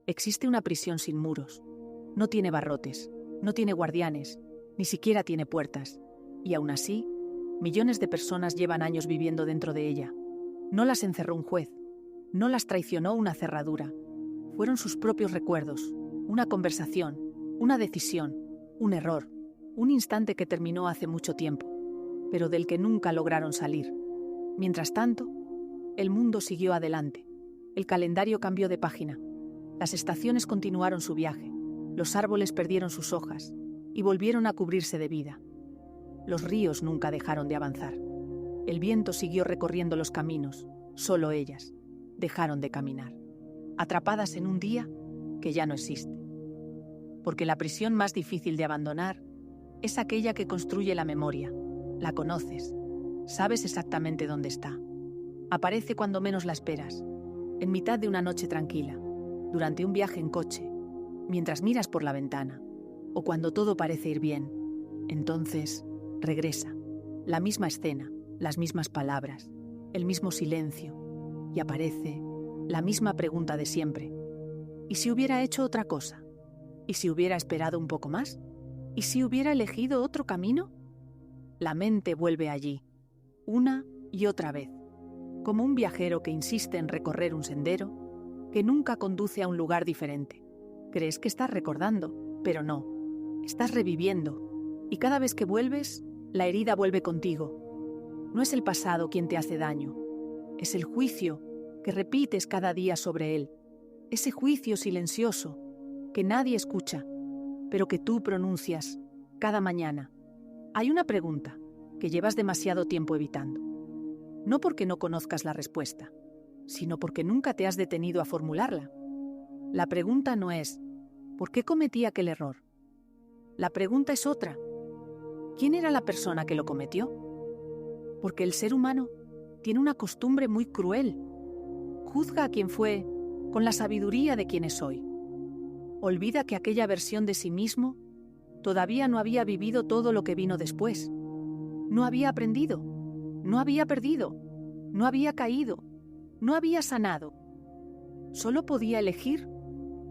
Existe una prisión sin muros. No tiene barrotes, no tiene guardianes, ni siquiera tiene puertas. Y aún así, millones de personas llevan años viviendo dentro de ella. No las encerró un juez, no las traicionó una cerradura. Fueron sus propios recuerdos, una conversación, una decisión, un error, un instante que terminó hace mucho tiempo, pero del que nunca lograron salir. Mientras tanto, el mundo siguió adelante. El calendario cambió de página. Las estaciones continuaron su viaje. Los árboles perdieron sus hojas y volvieron a cubrirse de vida. Los ríos nunca dejaron de avanzar. El viento siguió recorriendo los caminos. Solo ellas dejaron de caminar, atrapadas en un día que ya no existe. Porque la prisión más difícil de abandonar es aquella que construye la memoria. La conoces, sabes exactamente dónde está. Aparece cuando menos la esperas, en mitad de una noche tranquila, durante un viaje en coche, mientras miras por la ventana, o cuando todo parece ir bien. Entonces, regresa. La misma escena, las mismas palabras, el mismo silencio, y aparece la misma pregunta de siempre. ¿Y si hubiera hecho otra cosa? ¿Y si hubiera esperado un poco más? ¿Y si hubiera elegido otro camino? La mente vuelve allí, una y otra vez, como un viajero que insiste en recorrer un sendero que nunca conduce a un lugar diferente. Crees que estás recordando, pero no, estás reviviendo, y cada vez que vuelves, la herida vuelve contigo. No es el pasado quien te hace daño, es el juicio que repites cada día sobre él, ese juicio silencioso que nadie escucha, pero que tú pronuncias cada mañana. Hay una pregunta que llevas demasiado tiempo evitando, no porque no conozcas la respuesta, sino porque nunca te has detenido a formularla. La pregunta no es ¿por qué cometí aquel error? La pregunta es otra: ¿quién era la persona que lo cometió? Porque el ser humano tiene una costumbre muy cruel. Juzga a quien fue con la sabiduría de quien es hoy. Olvida que aquella versión de sí mismo todavía no había vivido todo lo que vino después. No había aprendido, no había perdido, no había caído, no había sanado. Solo podía elegir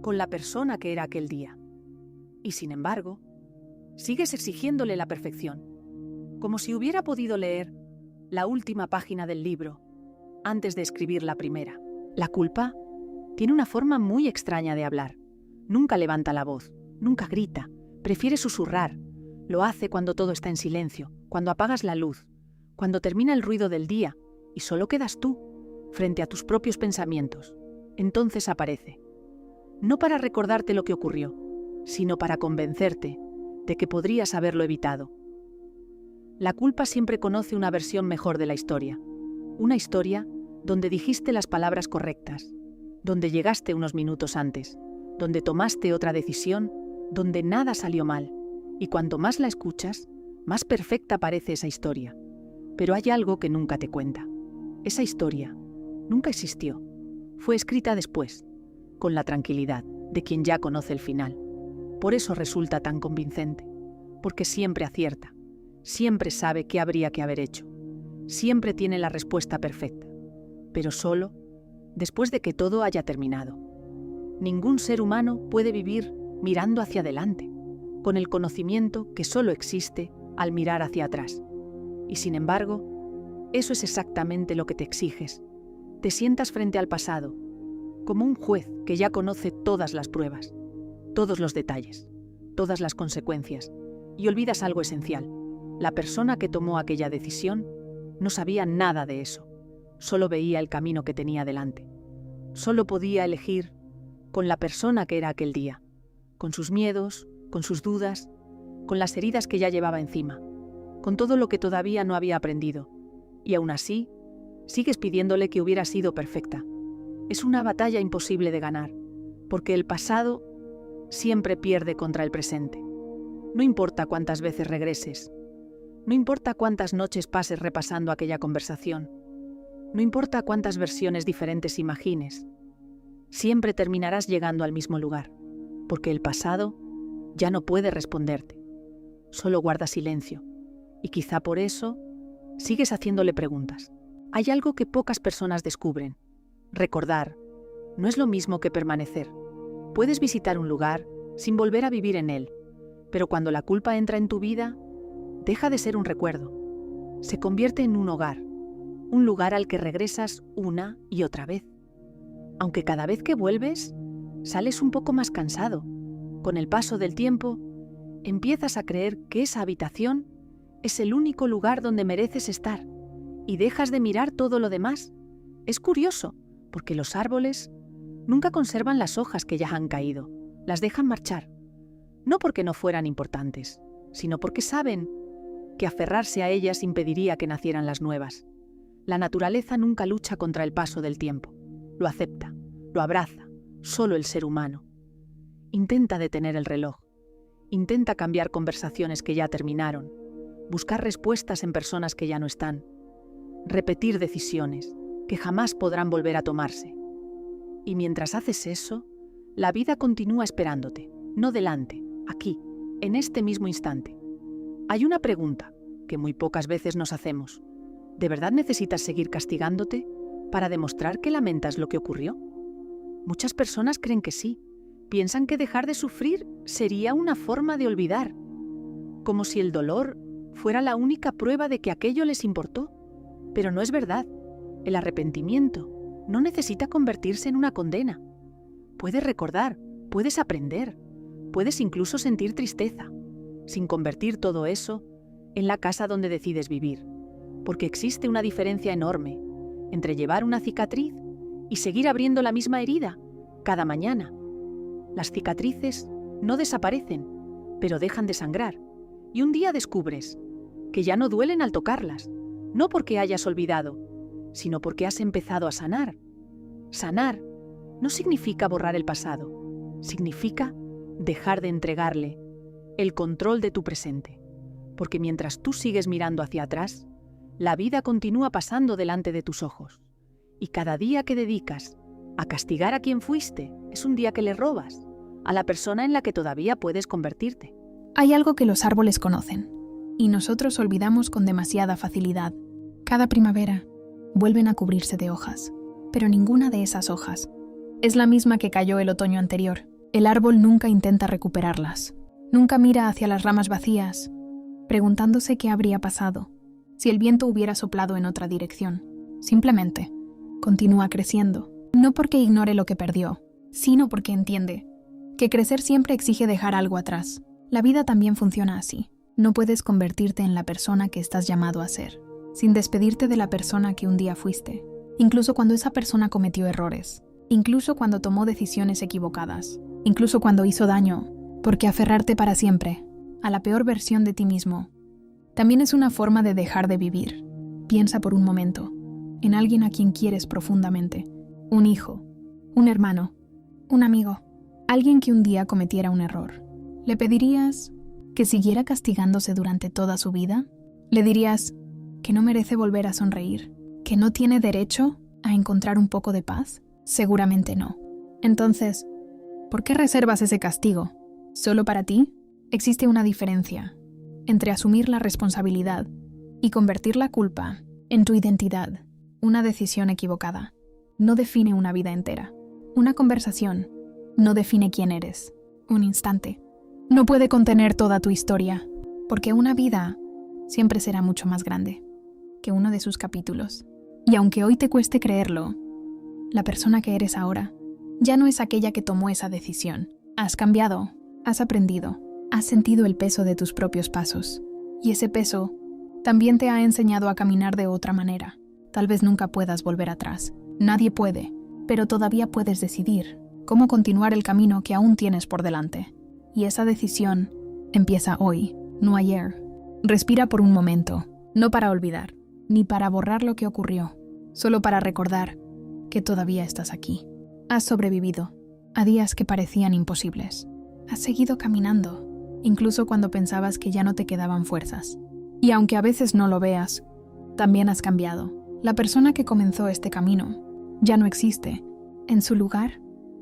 con la persona que era aquel día. Y sin embargo, sigues exigiéndole la perfección, como si hubiera podido leer la última página del libro antes de escribir la primera. La culpa tiene una forma muy extraña de hablar. Nunca levanta la voz, nunca grita, prefiere susurrar. Lo hace cuando todo está en silencio, cuando apagas la luz, cuando termina el ruido del día y solo quedas tú, frente a tus propios pensamientos. Entonces aparece, no para recordarte lo que ocurrió, sino para convencerte de que podrías haberlo evitado. La culpa siempre conoce una versión mejor de la historia, una historia donde dijiste las palabras correctas, donde llegaste unos minutos antes, donde tomaste otra decisión, donde nada salió mal, y cuanto más la escuchas, más perfecta parece esa historia. Pero hay algo que nunca te cuenta. Esa historia nunca existió. Fue escrita después, con la tranquilidad de quien ya conoce el final. Por eso resulta tan convincente, porque siempre acierta, siempre sabe qué habría que haber hecho, siempre tiene la respuesta perfecta, pero solo después de que todo haya terminado. Ningún ser humano puede vivir mirando hacia adelante, con el conocimiento que solo existe al mirar hacia atrás. Y sin embargo, eso es exactamente lo que te exiges. Te sientas frente al pasado, como un juez que ya conoce todas las pruebas, todos los detalles, todas las consecuencias, y olvidas algo esencial. La persona que tomó aquella decisión no sabía nada de eso, solo veía el camino que tenía delante. Solo podía elegir con la persona que era aquel día, con sus miedos, con sus dudas, con las heridas que ya llevaba encima, con todo lo que todavía no había aprendido, y aún así, sigues pidiéndole que hubiera sido perfecta. Es una batalla imposible de ganar, porque el pasado siempre pierde contra el presente. No importa cuántas veces regreses, no importa cuántas noches pases repasando aquella conversación, no importa cuántas versiones diferentes imagines, siempre terminarás llegando al mismo lugar, porque el pasado ya no puede responderte, solo guarda silencio, y quizá por eso sigues haciéndole preguntas. Hay algo que pocas personas descubren. Recordar no es lo mismo que permanecer, Puedes visitar un lugar sin volver a vivir en él, pero cuando la culpa entra en tu vida, deja de ser un recuerdo. Se convierte en un hogar, un lugar al que regresas una y otra vez. Aunque cada vez que vuelves, sales un poco más cansado. Con el paso del tiempo, empiezas a creer que esa habitación es el único lugar donde mereces estar y dejas de mirar todo lo demás. Es curioso, porque los árboles nunca conservan las hojas que ya han caído, las dejan marchar. No porque no fueran importantes, sino porque saben que aferrarse a ellas impediría que nacieran las nuevas. La naturaleza nunca lucha contra el paso del tiempo, lo acepta, lo abraza, solo el ser humano. Intenta detener el reloj, intenta cambiar conversaciones que ya terminaron, buscar respuestas en personas que ya no están, repetir decisiones que jamás podrán volver a tomarse. Y mientras haces eso, la vida continúa esperándote, no delante, aquí, en este mismo instante. Hay una pregunta que muy pocas veces nos hacemos. ¿De verdad necesitas seguir castigándote para demostrar que lamentas lo que ocurrió? Muchas personas creen que sí. Piensan que dejar de sufrir sería una forma de olvidar, como si el dolor fuera la única prueba de que aquello les importó. Pero no es verdad. El arrepentimiento no necesita convertirse en una condena. Puedes recordar, puedes aprender, puedes incluso sentir tristeza, sin convertir todo eso en la casa donde decides vivir. Porque existe una diferencia enorme entre llevar una cicatriz y seguir abriendo la misma herida cada mañana. Las cicatrices no desaparecen, pero dejan de sangrar. Y un día descubres que ya no duelen al tocarlas, no porque hayas olvidado, sino porque has empezado a sanar. Sanar no significa borrar el pasado, significa dejar de entregarle el control de tu presente. Porque mientras tú sigues mirando hacia atrás, la vida continúa pasando delante de tus ojos. Y cada día que dedicas a castigar a quien fuiste es un día que le robas a la persona en la que todavía puedes convertirte. Hay algo que los árboles conocen, y nosotros olvidamos con demasiada facilidad. Cada primavera vuelven a cubrirse de hojas, pero ninguna de esas hojas es la misma que cayó el otoño anterior. El árbol nunca intenta recuperarlas, nunca mira hacia las ramas vacías, preguntándose qué habría pasado si el viento hubiera soplado en otra dirección. Simplemente continúa creciendo, no porque ignore lo que perdió, sino porque entiende que crecer siempre exige dejar algo atrás. La vida también funciona así. No puedes convertirte en la persona que estás llamado a ser, sin despedirte de la persona que un día fuiste, incluso cuando esa persona cometió errores, incluso cuando tomó decisiones equivocadas, incluso cuando hizo daño, porque aferrarte para siempre a la peor versión de ti mismo también es una forma de dejar de vivir. Piensa por un momento en alguien a quien quieres profundamente, un hijo, un hermano, un amigo, alguien que un día cometiera un error. ¿Le pedirías que siguiera castigándose durante toda su vida? ¿Le dirías que no merece volver a sonreír? ¿Que no tiene derecho a encontrar un poco de paz? Seguramente no. Entonces, ¿por qué reservas ese castigo? ¿Solo para ti? Existe una diferencia entre asumir la responsabilidad y convertir la culpa en tu identidad. Una decisión equivocada no define una vida entera. Una conversación no define quién eres. Un instante no puede contener toda tu historia, porque una vida siempre será mucho más grande que uno de sus capítulos. Y aunque hoy te cueste creerlo, la persona que eres ahora ya no es aquella que tomó esa decisión. Has cambiado, has aprendido, has sentido el peso de tus propios pasos. Y ese peso también te ha enseñado a caminar de otra manera. Tal vez nunca puedas volver atrás. Nadie puede, pero todavía puedes decidir cómo continuar el camino que aún tienes por delante. Y esa decisión empieza hoy, no ayer. Respira por un momento, no para olvidar, ni para borrar lo que ocurrió, solo para recordar que todavía estás aquí. Has sobrevivido a días que parecían imposibles. Has seguido caminando, incluso cuando pensabas que ya no te quedaban fuerzas. Y aunque a veces no lo veas, también has cambiado. La persona que comenzó este camino ya no existe. En su lugar,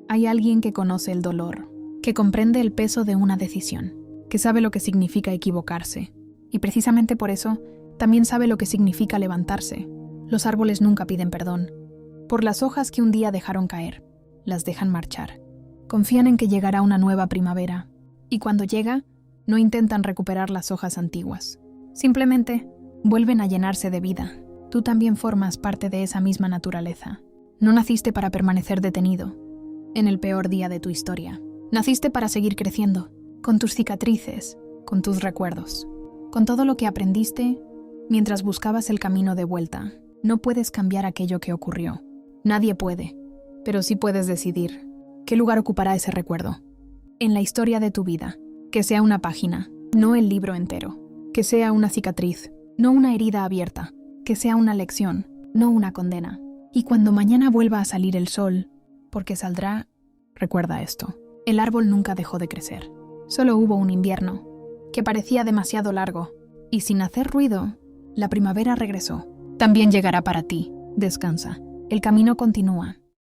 hay alguien que conoce el dolor, que comprende el peso de una decisión, que sabe lo que significa equivocarse. Y precisamente por eso, también sabe lo que significa levantarse. Los árboles nunca piden perdón por las hojas que un día dejaron caer. Las dejan marchar. Confían en que llegará una nueva primavera, y cuando llega, no intentan recuperar las hojas antiguas. Simplemente vuelven a llenarse de vida. Tú también formas parte de esa misma naturaleza. No naciste para permanecer detenido en el peor día de tu historia. Naciste para seguir creciendo, con tus cicatrices, con tus recuerdos, con todo lo que aprendiste mientras buscabas el camino de vuelta. No puedes cambiar aquello que ocurrió. Nadie puede, pero sí puedes decidir qué lugar ocupará ese recuerdo en la historia de tu vida. Que sea una página, no el libro entero. Que sea una cicatriz, no una herida abierta. Que sea una lección, no una condena. Y cuando mañana vuelva a salir el sol, porque saldrá, recuerda esto: el árbol nunca dejó de crecer. Solo hubo un invierno que parecía demasiado largo, y sin hacer ruido, la primavera regresó. También llegará para ti. Descansa. El camino continúa.